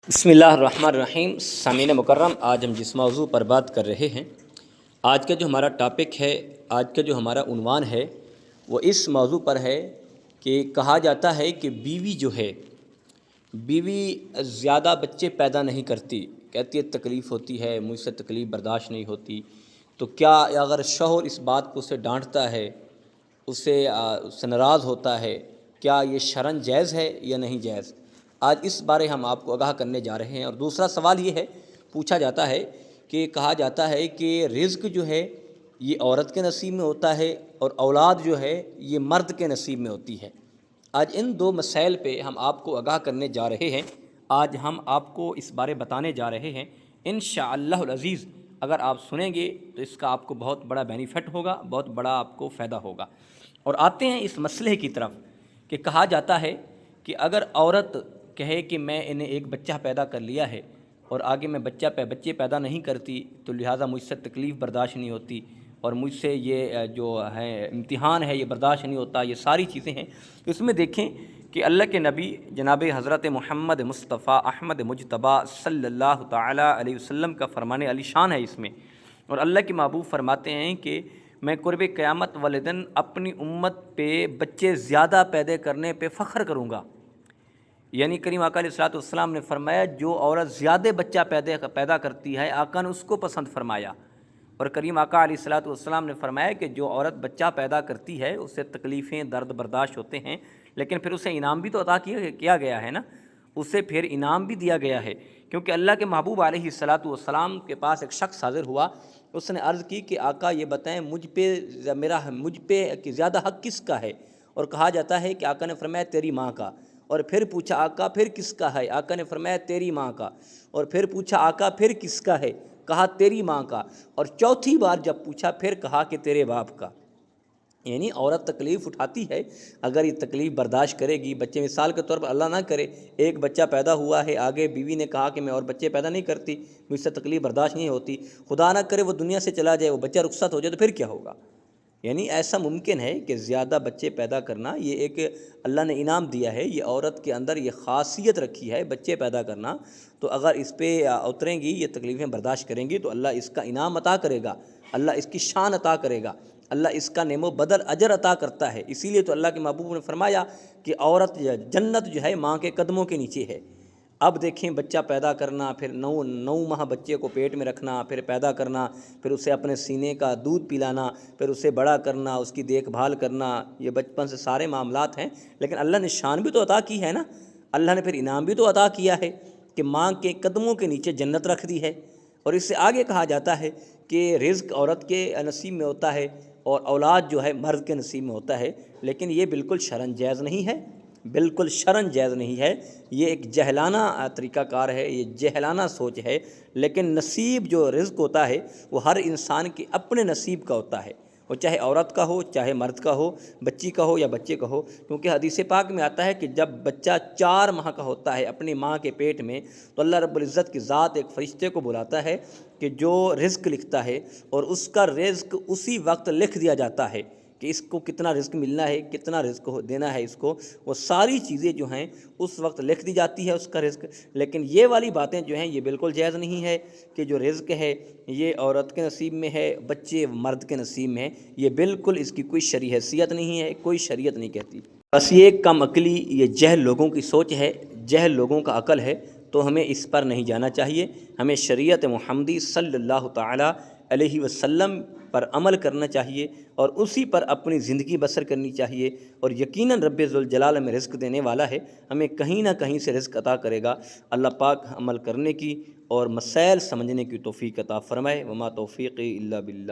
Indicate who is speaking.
Speaker 1: بسم اللہ الرحمن الرحیم۔ سامعین مکرم، آج ہم جس موضوع پر بات کر رہے ہیں، آج کا جو ہمارا ٹاپک ہے، آج کا جو ہمارا عنوان ہے، وہ اس موضوع پر ہے کہ کہا جاتا ہے کہ بیوی جو ہے، بیوی زیادہ بچے پیدا نہیں کرتی، کہتی ہے تکلیف ہوتی ہے، مجھ سے تکلیف برداشت نہیں ہوتی۔ تو کیا اگر شوہر اس بات کو اسے ڈانٹتا ہے، اس سے ناراض ہوتا ہے، کیا یہ شرعاً جائز ہے یا نہیں جائز؟ آج اس بارے ہم آپ کو آگاہ کرنے جا رہے ہیں۔ اور دوسرا سوال یہ ہے، پوچھا جاتا ہے کہ کہا جاتا ہے کہ رزق جو ہے یہ عورت کے نصیب میں ہوتا ہے اور اولاد جو ہے یہ مرد کے نصیب میں ہوتی ہے۔ آج ان دو مسائل پہ ہم آپ کو آگاہ کرنے جا رہے ہیں، آج ہم آپ کو اس بارے بتانے جا رہے ہیں۔ انشاءاللہ العزیز اگر آپ سنیں گے تو اس کا آپ کو بہت بڑا بینیفٹ ہوگا، بہت بڑا آپ کو فائدہ ہوگا۔ اور آتے ہیں اس مسئلے کی طرف کہ کہا جاتا ہے کہ اگر عورت کہے کہ میں انہیں ایک بچہ پیدا کر لیا ہے اور آگے میں بچے پیدا نہیں کرتی، تو لہٰذا مجھ سے تکلیف برداشت نہیں ہوتی اور مجھ سے یہ جو ہے امتحان ہے یہ برداشت نہیں ہوتا، یہ ساری چیزیں ہیں۔ اس میں دیکھیں کہ اللہ کے نبی جناب حضرت محمد مصطفیٰ احمد مجتبیٰ صلی اللہ تعالیٰ علیہ وسلم کا فرمان علی شان ہے اس میں۔ اور اللہ کے محبوب فرماتے ہیں کہ میں قرب قیامت والے دن اپنی امت پہ بچے زیادہ پیدا کرنے پہ فخر کروں گا۔ یعنی کریم آقا علیہ الصلوۃ والسلام نے فرمایا جو عورت زیادہ بچہ پیدا کرتی ہے آقا نے اس کو پسند فرمایا۔ اور کریم آقا علیہ الصلوۃ والسلام نے فرمایا کہ جو عورت بچہ پیدا کرتی ہے اس سے تکلیفیں درد برداشت ہوتے ہیں، لیکن پھر اسے انعام بھی تو عطا کیا گیا ہے نا، اسے پھر انعام بھی دیا گیا ہے۔ کیونکہ اللہ کے محبوب علیہ الصلوۃ والسلام کے پاس ایک شخص حاضر ہوا، اس نے عرض کی کہ آقا یہ بتائیں مجھ پہ زیادہ حق کس کا ہے؟ اور کہا جاتا ہے کہ آقا نے فرمایا تیری ماں کا۔ اور پھر پوچھا آقا پھر کس کا ہے؟ آقا نے فرمایا تیری ماں کا۔ اور پھر پوچھا آقا پھر کس کا ہے؟ کہا تیری ماں کا۔ اور چوتھی بار جب پوچھا پھر کہا کہ تیرے باپ کا۔ یعنی عورت تکلیف اٹھاتی ہے، اگر یہ تکلیف برداشت کرے گی، بچے مثال کے طور پر اللہ نہ کرے ایک بچہ پیدا ہوا ہے، آگے بیوی نے کہا کہ میں اور بچے پیدا نہیں کرتی، مجھ سے تکلیف برداشت نہیں ہوتی، خدا نہ کرے وہ دنیا سے چلا جائے، وہ بچہ رخصت ہو جائے، تو پھر کیا ہوگا؟ یعنی ایسا ممکن ہے کہ زیادہ بچے پیدا کرنا یہ ایک اللہ نے انعام دیا ہے، یہ عورت کے اندر یہ خاصیت رکھی ہے بچے پیدا کرنا، تو اگر اس پہ اتریں گی، یہ تکلیفیں برداشت کریں گی، تو اللہ اس کا انعام عطا کرے گا، اللہ اس کی شان عطا کرے گا، اللہ اس کا نعم و بدل اجر عطا کرتا ہے۔ اسی لیے تو اللہ کے محبوب نے فرمایا کہ عورت جنت جو ہے ماں کے قدموں کے نیچے ہے۔ اب دیکھیں بچہ پیدا کرنا، پھر نو ماہ بچے کو پیٹ میں رکھنا، پھر پیدا کرنا، پھر اسے اپنے سینے کا دودھ پلانا، پھر اسے بڑا کرنا، اس کی دیکھ بھال کرنا، یہ بچپن سے سارے معاملات ہیں۔ لیکن اللہ نے شان بھی تو عطا کی ہے نا، اللہ نے پھر انعام بھی تو عطا کیا ہے کہ ماں کے قدموں کے نیچے جنت رکھ دی ہے۔ اور اس سے آگے کہا جاتا ہے کہ رزق عورت کے نصیب میں ہوتا ہے اور اولاد جو ہے مرد کے نصیب میں ہوتا ہے، لیکن یہ بالکل شرعاً جائز نہیں ہے، بالکل شرعاً جائز نہیں ہے، یہ ایک جہلانہ طریقہ کار ہے، یہ جہلانہ سوچ ہے۔ لیکن نصیب جو رزق ہوتا ہے وہ ہر انسان کے اپنے نصیب کا ہوتا ہے، وہ چاہے عورت کا ہو، چاہے مرد کا ہو، بچی کا ہو یا بچے کا ہو۔ کیونکہ حدیث پاک میں آتا ہے کہ جب بچہ 4 ماہ کا ہوتا ہے اپنی ماں کے پیٹ میں، تو اللہ رب العزت کی ذات ایک فرشتے کو بلاتا ہے کہ جو رزق لکھتا ہے، اور اس کا رزق اسی وقت لکھ دیا جاتا ہے کہ اس کو کتنا رزق ملنا ہے، کتنا رزق دینا ہے اس کو، وہ ساری چیزیں جو ہیں اس وقت لکھ دی جاتی ہے اس کا رزق۔ لیکن یہ والی باتیں جو ہیں یہ بالکل جائز نہیں ہے کہ جو رزق ہے یہ عورت کے نصیب میں ہے، بچے مرد کے نصیب میں ہے، یہ بالکل اس کی کوئی شرعی حیثیت نہیں ہے، کوئی شریعت نہیں کہتی۔ بس یہ ایک کم عقلی، یہ جہل لوگوں کی سوچ ہے، جہل لوگوں کا عقل ہے، تو ہمیں اس پر نہیں جانا چاہیے۔ ہمیں شریعت محمدی صلی اللہ تعالیٰ علیہ وسلم پر عمل کرنا چاہیے اور اسی پر اپنی زندگی بسر کرنی چاہیے، اور یقیناً رب ذوالجلال میں رزق دینے والا ہے، ہمیں کہیں نہ کہیں سے رزق عطا کرے گا۔ اللہ پاک عمل کرنے کی اور مسائل سمجھنے کی توفیق عطا فرمائے۔ وما توفیقی الا باللہ۔